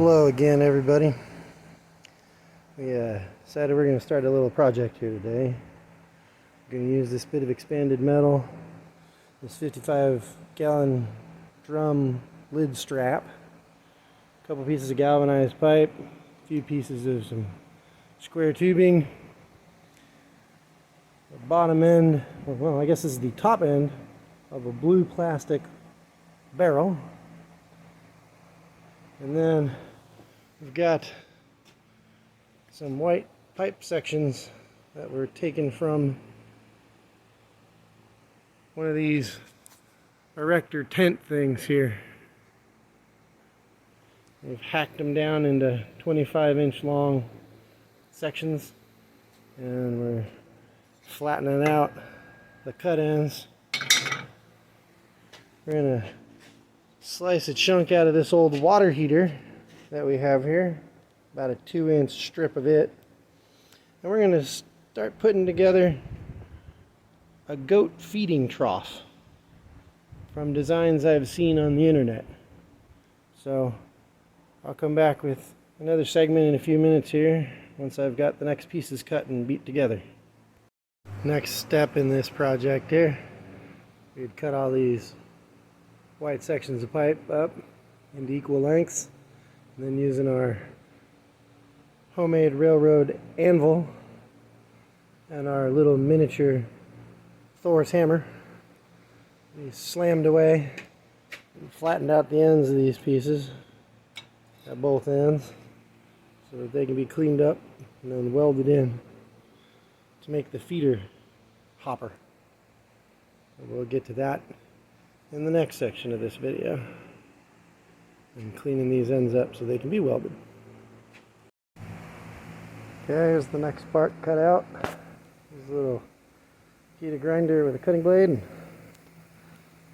Hello again, everybody. We decided we're going to start a little project here today. We're going to use this bit of expanded metal, this 55-gallon drum lid strap, a couple pieces of galvanized pipe, a few pieces of some square tubing, the bottom end, well, I guess this is the top end of a blue plastic barrel. And then we've got some white pipe sections that were taken from one of these erector tent things here. We've hacked them down into 25-inch long sections, and we're flattening out the cut ends. We're going to slice a chunk out of this old water heater that we have here, about a 2-inch strip of it, and we're going to start putting together a goat feeding trough from designs I've seen on the internet. So I'll come back with another segment in a few minutes here once I've got the next pieces cut and beat together. Next step in this project here, we'd cut all these white sections of pipe up into equal lengths, and then using our homemade railroad anvil and our little miniature Thor's hammer, we slammed away and flattened out the ends of these pieces at both ends so that they can be cleaned up and then welded in to make the feeder hopper. And we'll get to that in the next section of this video, and cleaning these ends up so they can be welded. Okay, here's the next part cut out. There's a little heated grinder with a cutting blade, and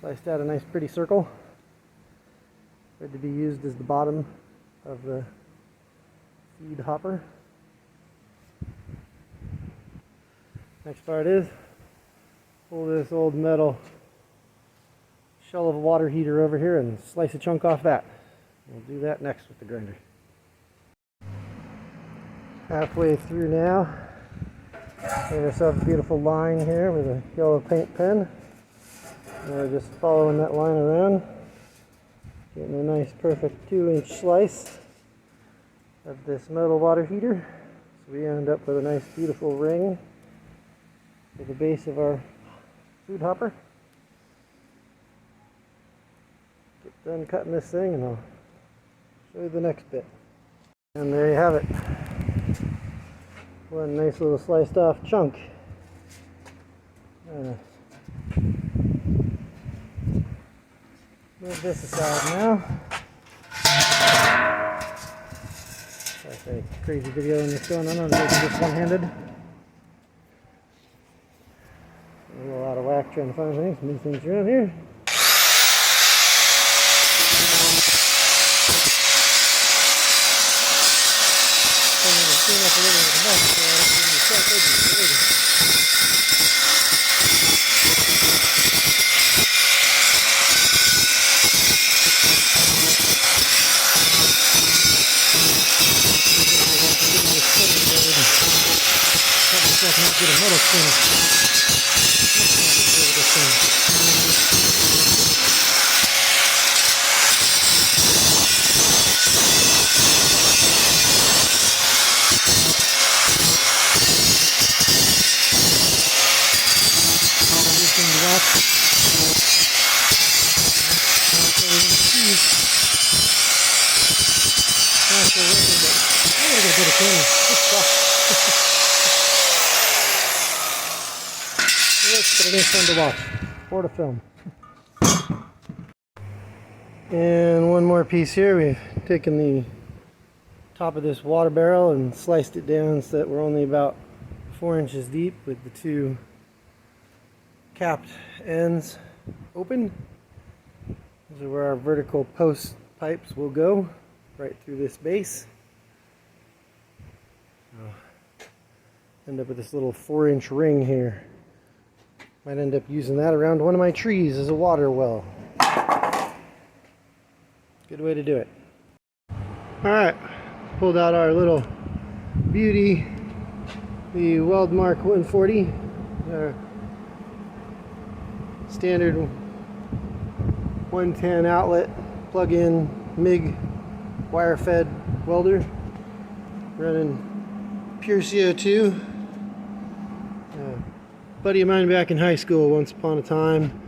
sliced out a nice pretty circle, ready to be used as the bottom of the feed hopper. Next part is pull this old metal shell of a water heater over here and slice a chunk off that. We'll do that next with the grinder. Halfway through now, made ourselves a beautiful line here with a yellow paint pen. And we're just following that line around, getting a nice perfect 2-inch slice of this metal water heater. So we end up with a nice beautiful ring for the base of our food hopper. Get done cutting this thing and I'll show you the next bit. And there you have it. One nice little sliced off chunk. Move this aside now. That's a crazy video in this going on. I'm making this one-handed. A little out of whack trying to find things, move things around here. Clean up a little bit of the mess so I don't get any sharp edges later. Help myself not get a metal spinner. But it is fun to watch, or to film. And one more piece here. We've taken the top of this water barrel and sliced it down so that we're only about 4 inches deep with the two capped ends open. These are where our vertical post pipes will go, right through this base. End up with this little 4-inch ring here. Might end up using that around one of my trees as a water well. Good way to do it. Alright, pulled out our little beauty, the Weldmark 140, our standard 110 outlet plug-in MIG wire-fed welder, running pure CO2. A buddy of mine back in high school once upon a time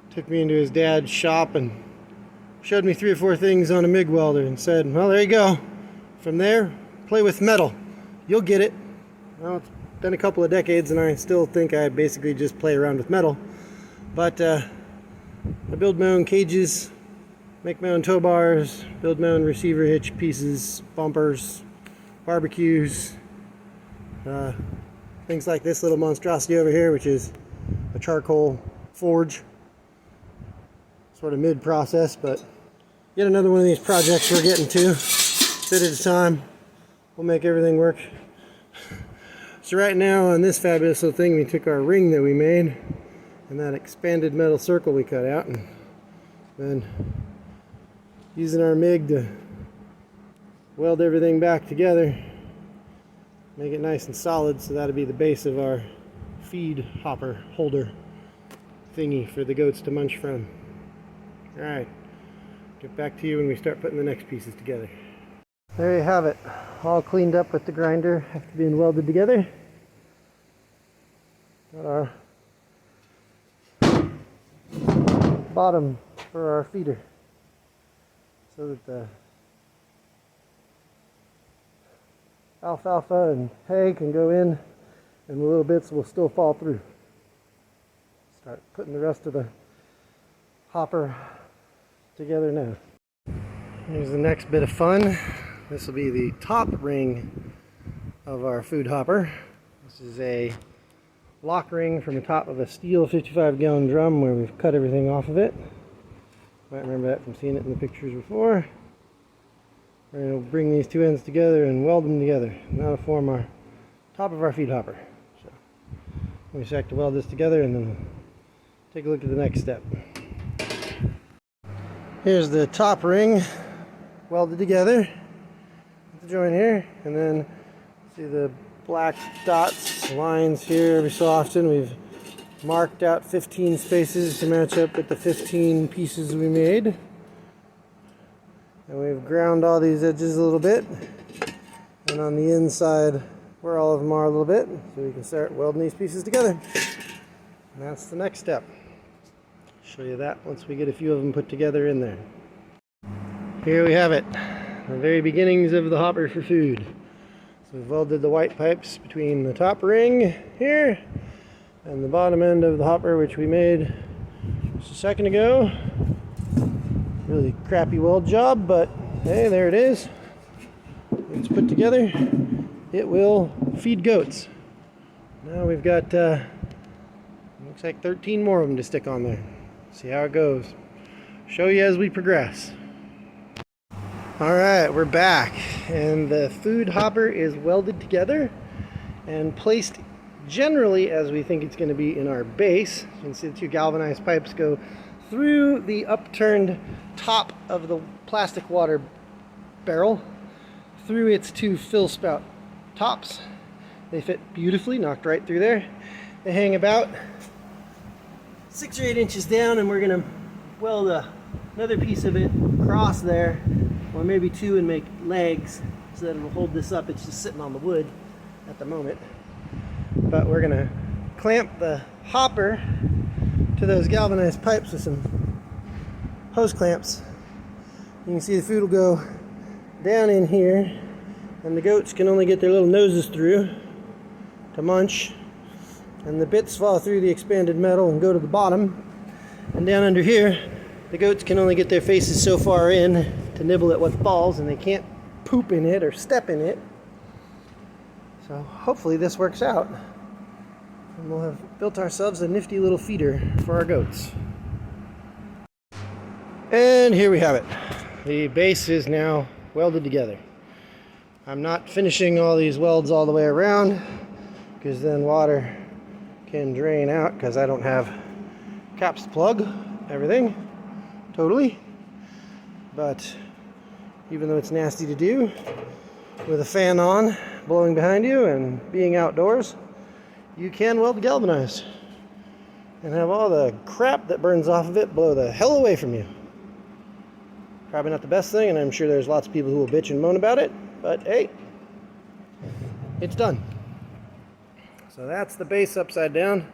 took me into his dad's shop and showed me 3 or 4 things on a MIG welder and said, well, there you go. From there, play with metal. You'll get it. Well, it's been a couple of decades and I still think I basically just play around with metal. But I build my own cages, make my own tow bars, build my own receiver hitch pieces, bumpers, barbecues, things like this little monstrosity over here, which is a charcoal forge. Sort of mid-process, but yet another one of these projects we're getting to. Bit at a time. We'll make everything work. So right now on this fabulous little thing, we took our ring that we made and that expanded metal circle we cut out, and then using our MIG to weld everything back together, make it nice and solid, so that'll be the base of our feed hopper holder thingy for the goats to munch from. Alright, get back to you when we start putting the next pieces together. There you have it, all cleaned up with the grinder after being welded together. Got our bottom for our feeder so that the alfalfa and hay can go in and the little bits will still fall through. Start putting the rest of the hopper together now. Here's the next bit of fun. This will be the top ring of our food hopper. This is a lock ring from the top of a steel 55-gallon drum where we've cut everything off of it. Might remember that from seeing it in the pictures before. We're going to bring these two ends together and weld them together. And that'll form our top of our feed hopper. So we just have to weld this together and then take a look at the next step. Here's the top ring welded together with the joint here, and then see the black dots, lines here every so often. We've marked out 15 spaces to match up with the 15 pieces we made. And we've ground all these edges a little bit. And on the inside, where all of them are a little bit, so we can start welding these pieces together. And that's the next step. Show you that once we get a few of them put together in there. Here we have it, the very beginnings of the hopper for food. So we've welded the white pipes between the top ring here and the bottom end of the hopper, which we made just a second ago. Really crappy weld job, but hey, there it is. It's put together. It will feed goats. Now we've got looks like 13 more of them to stick on there. See how it goes. Show you as we progress. Alright, we're back, and the food hopper is welded together and placed generally as we think it's going to be in our base. You can see the 2 galvanized pipes go through the upturned top of the plastic water barrel, through its 2 fill spout tops. They fit beautifully, knocked right through there. They hang about 6 or 8 inches down, and we're going to weld another piece of it across there, or maybe 2, and make legs so that it'll hold this up. It's just sitting on the wood at the moment. But we're going to clamp the hopper to those galvanized pipes with some hose clamps. You can see the food will go down in here, and the goats can only get their little noses through to munch, and the bits fall through the expanded metal and go to the bottom, and down under here the goats can only get their faces so far in to nibble at what falls, and they can't poop in it or step in it. So hopefully this works out, and we'll have built ourselves a nifty little feeder for our goats. And here we have it. The base is now welded together. I'm not finishing all these welds all the way around, because then water can drain out, because I don't have caps to plug everything totally. But even though it's nasty to do, with a fan on, blowing behind you, and being outdoors, you can weld galvanized and have all the crap that burns off of it blow the hell away from you. Probably not the best thing, and I'm sure there's lots of people who will bitch and moan about it, but hey, it's done. So that's the base upside down.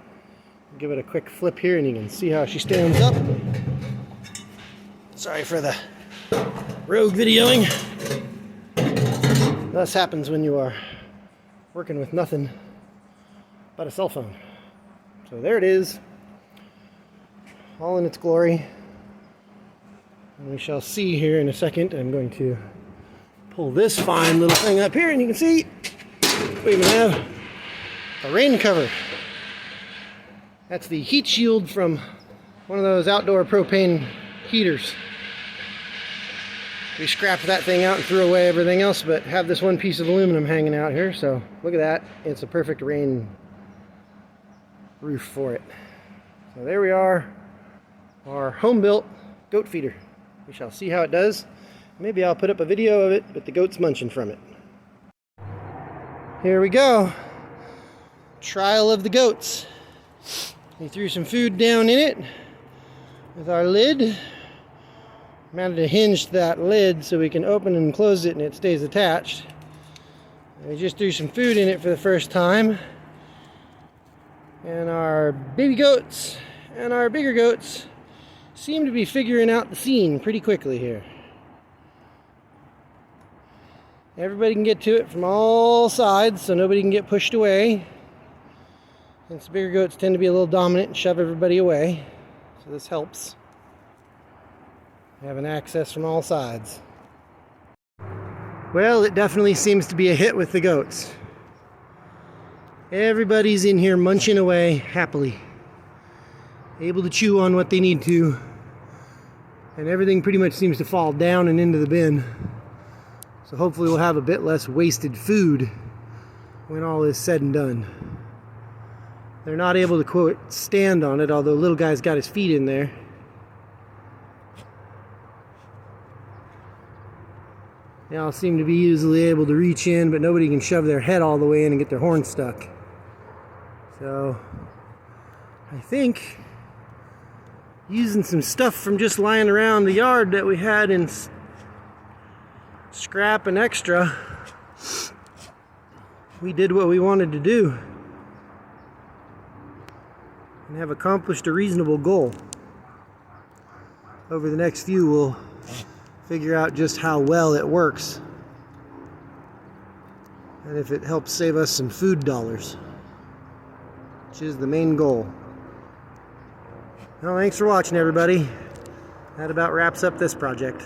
Give it a quick flip here and you can see how she stands up. Sorry for the rogue videoing. This happens when you are working with nothing but a cell phone. So there it is, all in its glory. And we shall see here in a second. I'm going to pull this fine little thing up here and you can see we even have a rain cover. That's the heat shield from one of those outdoor propane heaters. We scrapped that thing out and threw away everything else, but have this one piece of aluminum hanging out here. So look at that. It's a perfect rain roof for it. So there we are, our home-built goat feeder. We shall see how it does. Maybe I'll put up a video of it, but the goat's munching from it. Here we go. Trial of the goats. We threw some food down in it with our lid. Mounted a hinge to that lid so we can open and close it and it stays attached. And we just threw some food in it for the first time. And our baby goats and our bigger goats seem to be figuring out the scene pretty quickly here. Everybody can get to it from all sides so nobody can get pushed away. Since bigger goats tend to be a little dominant and shove everybody away. So this helps. Having access from all sides. Well, it definitely seems to be a hit with the goats. Everybody's in here munching away happily. Able to chew on what they need to. And everything pretty much seems to fall down and into the bin. So hopefully we'll have a bit less wasted food when all is said and done. They're not able to, quote, stand on it, although little guy's got his feet in there. They all seem to be easily able to reach in, but nobody can shove their head all the way in and get their horn stuck. So, I think using some stuff from just lying around the yard that we had in scrap and extra, we did what we wanted to do and have accomplished a reasonable goal. Over the next few, we'll figure out just how well it works and if it helps save us some food dollars, which is the main goal. Well, thanks for watching, everybody. That about wraps up this project.